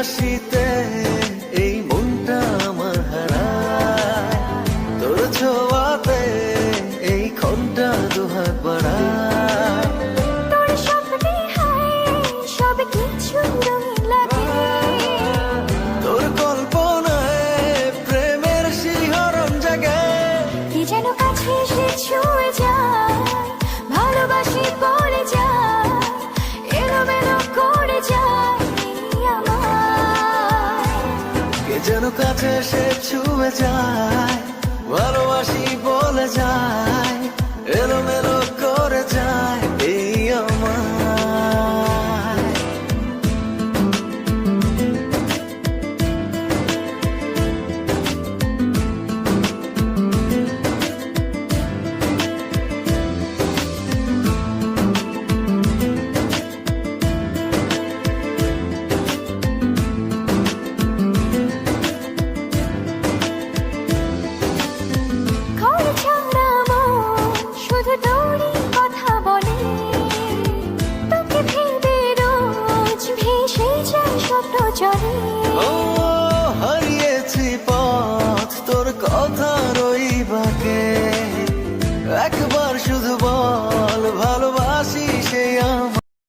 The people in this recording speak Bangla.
হাসিতে এই মনটা আমার হারায়, তোর ছোঁয়াতে এই ক্ষণটা দুহাত বাড়ায়। তোর স্বপ্নে হায় সব কিছু রঙিন লাগে, তোর কল্পনায় প্রেমের শিহরণ জাগে। কি যেন কাছে এসে ছুঁয়ে যায়, ভালোবাসি বলে যায়, এলোমেলো করে যায় আমায়। কে যেন কাছে এসে ছুঁয়ে যায়, ভালোবাসি বলে যায়, এলোমেলো করে যায় এই আমায়। ঘর ছাড়া মন শুধু তোরই কথা বলে, তোকে ভেবে রোজ ভেসে যায় স্বপ্ন জলে। ও